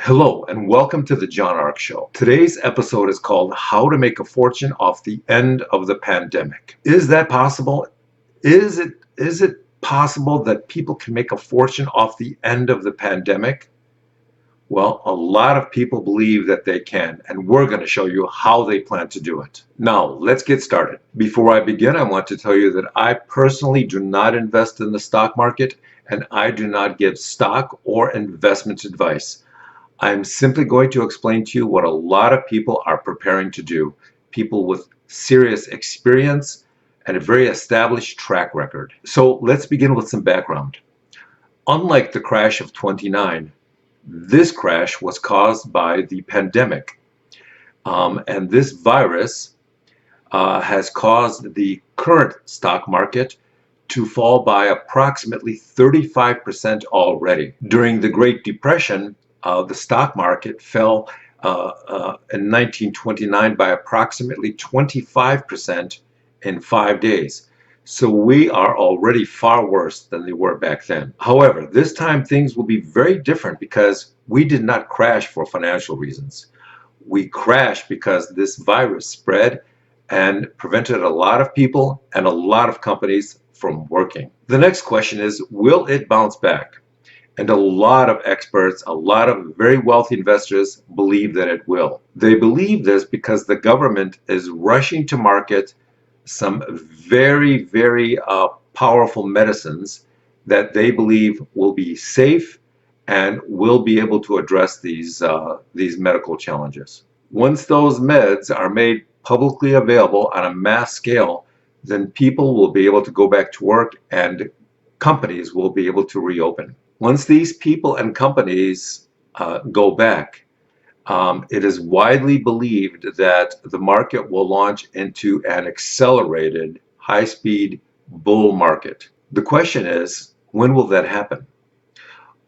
Hello and welcome to the John Ark Show. Today's episode is called How to Make a Fortune Off the End of the Pandemic. Is that possible? Is it possible that people can make a fortune off the end of the pandemic? Well, a lot of people believe that they can, and we're going to show you how they plan to do it. Now, let's get started. Before I begin, I want to tell you that I personally do not invest in the stock market, and I do not give stock or investment advice. I'm simply going to explain to you what a lot of people are preparing to do, people with serious experience and a very established track record. So let's begin with some background. Unlike the crash of '29, this crash was caused by the pandemic. And this virus has caused the current stock market to fall by approximately 35% already. During the Great Depression, the stock market fell in 1929 by approximately 25% in 5 days. So we are already far worse than they were back then. However, this time things will be very different because we did not crash for financial reasons. We crashed because this virus spread and prevented a lot of people and a lot of companies from working. The next question is, will it bounce back? And a lot of experts, a lot of very wealthy investors believe that it will. They believe this because the government is rushing to market some very powerful medicines that they believe will be safe and will be able to address these medical challenges. Once those meds are made publicly available on a mass scale, then people will be able to go back to work and companies will be able to reopen. Once these people and companies go back, it is widely believed that the market will launch into an accelerated, high-speed bull market. The question is, when will that happen?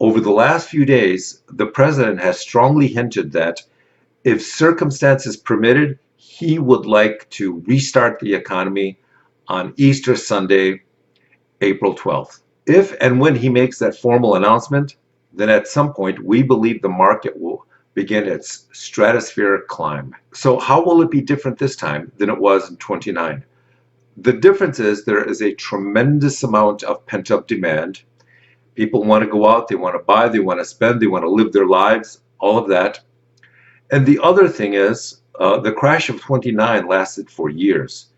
Over the last few days, the president has strongly hinted that if circumstances permitted, he would like to restart the economy on Easter Sunday, April 12th. If and when he makes that formal announcement, then at some point we believe the market will begin its stratospheric climb. So how will it be different this time than it was in '29? The difference is there is a tremendous amount of pent-up demand. People want to go out, they want to buy, they want to spend, they want to live their lives, all of that. And the other thing is, the crash of '29 lasted for years.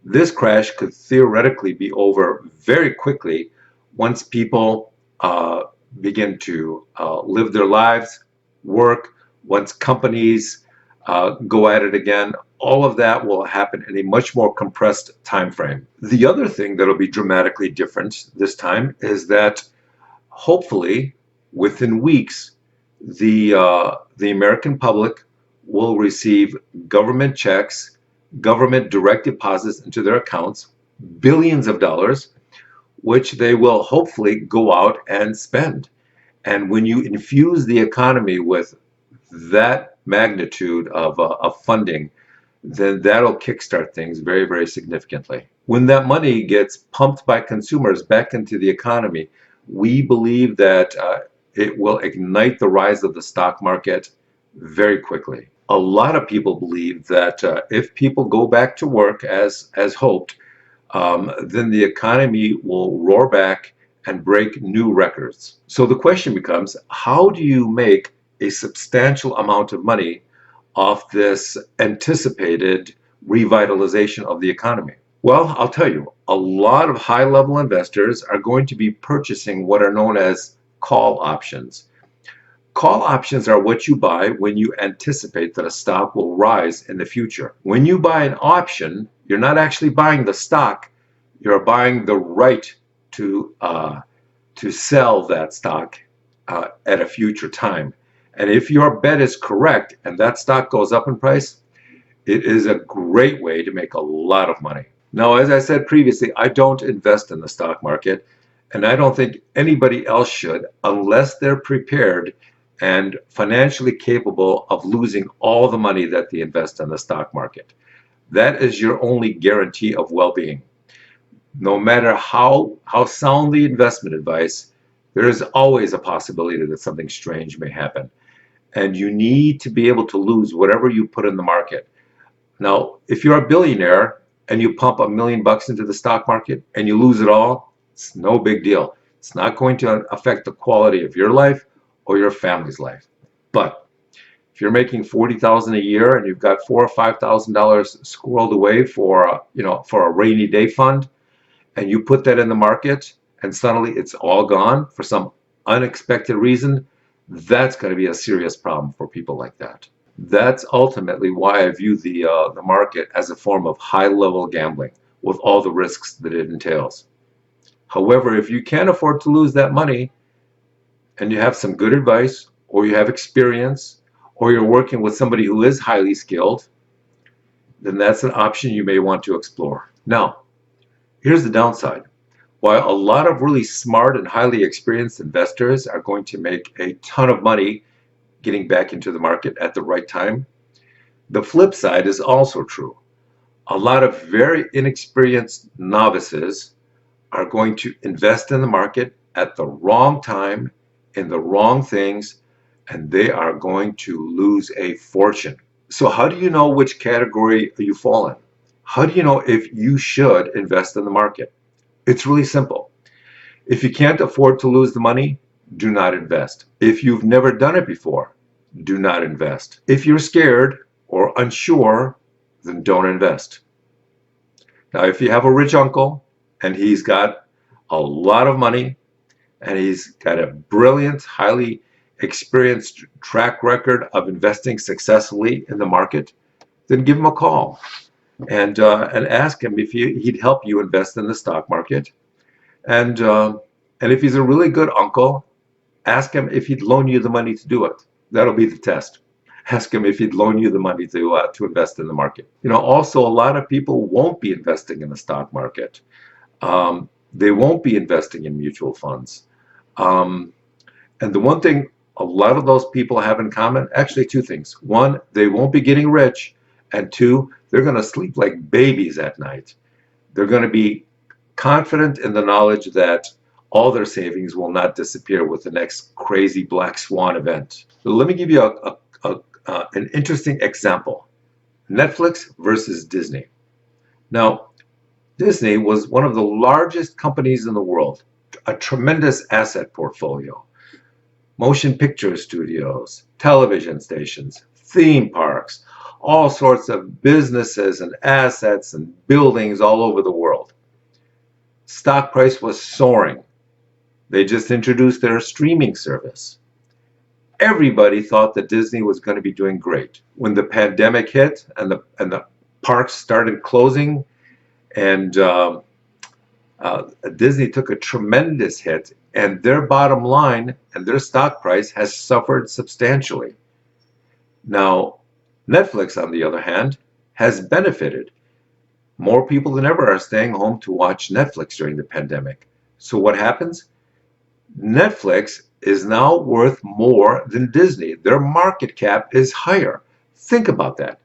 This crash could theoretically be over very quickly once people begin to live their lives, work, once companies go at it again. All of that will happen in a much more compressed time frame. The other thing that will be dramatically different this time is that hopefully within weeks the American public will receive government checks, government direct deposits into their accounts, billions of dollars, which they will hopefully go out and spend. And when you infuse the economy with that magnitude of funding, then that'll kickstart things very significantly. When that money gets pumped by consumers back into the economy, we believe that it will ignite the rise of the stock market very quickly. A lot of people believe that if people go back to work as hoped, then the economy will roar back and break new records. So the question becomes, how do you make a substantial amount of money off this anticipated revitalization of the economy? Well, I'll tell you, a lot of high-level investors are going to be purchasing what are known as call options. Call options are what you buy when you anticipate that a stock will rise in the future. When you buy an option, you're not actually buying the stock, you're buying the right to sell that stock at a future time. And if your bet is correct and that stock goes up in price, it is a great way to make a lot of money. Now, as I said previously, I don't invest in the stock market, and I don't think anybody else should unless they're prepared and financially capable of losing all the money that they invest in the stock market. That is your only guarantee of well-being. No matter how sound the investment advice, there is always a possibility that something strange may happen. and you need to be able to lose whatever you put in the market. Now, if you're a billionaire and you pump $1 million into the stock market and you lose it all, it's no big deal. It's not going to affect the quality of your life or your family's life. But if you're making $40,000 a year and you've got $4,000 or $5,000 squirreled away for a rainy day fund, and you put that in the market and suddenly it's all gone for some unexpected reason, that's going to be a serious problem for people like that. That's ultimately why I view the market as a form of high-level gambling with all the risks that it entails. However, if you can't afford to lose that money and you have some good advice, or you have experience, or you're working with somebody who is highly skilled, then that's an option you may want to explore. Now, here's the downside. While a lot of really smart and highly experienced investors are going to make a ton of money getting back into the market at the right time, the flip side is also true. A lot of very inexperienced novices are going to invest in the market at the wrong time, in the wrong things, and they are going to lose a fortune. So how do you know which category you fall in? How do you know if you should invest in the market? It's really simple. If you can't afford to lose the money, do not invest. If you've never done it before, do not invest. If you're scared or unsure, then don't invest. Now, if you have a rich uncle and he's got a lot of money and he's got a brilliant, highly experienced track record of investing successfully in the market, then give him a call and ask him if he'd help you invest in the stock market. And if he's a really good uncle, ask him if he'd loan you the money to do it. That'll be the test. Ask him if he'd loan you the money to invest in the market. Also, a lot of people won't be investing in the stock market. They won't be investing in mutual funds. And the one thing a lot of those people have in common, actually two things. One, they won't be getting rich. And two, they're going to sleep like babies at night. They're going to be confident in the knowledge that all their savings will not disappear with the next crazy black swan event. So let me give you an interesting example. Netflix versus Disney. Now, Disney was one of the largest companies in the world, a tremendous asset portfolio. Motion picture studios, television stations, theme parks, all sorts of businesses and assets and buildings all over the world. Stock price was soaring. They just introduced their streaming service. Everybody thought that Disney was going to be doing great. When the pandemic hit and the parks started closing, and Disney took a tremendous hit, and their bottom line and their stock price has suffered substantially. Now, Netflix, on the other hand, has benefited. More people than ever are staying home to watch Netflix during the pandemic. So what happens? Netflix is now worth more than Disney. Their market cap is higher. Think about that.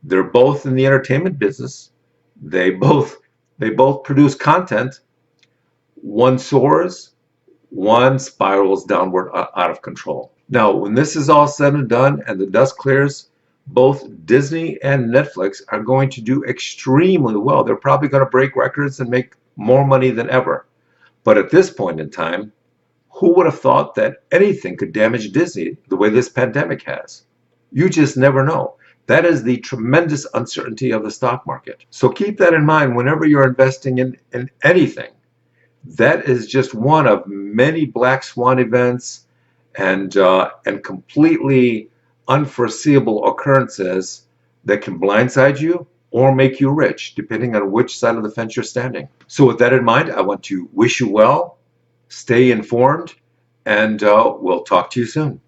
They're both in the entertainment business. They both produce content. One soars, one spirals downward out of control. Now, when this is all said and done and the dust clears, both Disney and Netflix are going to do extremely well. They're probably going to break records and make more money than ever. But at this point in time, who would have thought that anything could damage Disney the way this pandemic has? You just never know. That is the tremendous uncertainty of the stock market. So keep that in mind whenever you're investing in anything. That is just one of many black swan events and completely unforeseeable occurrences that can blindside you or make you rich, depending on which side of the fence you're standing. So with that in mind, I want to wish you well, stay informed, and we'll talk to you soon.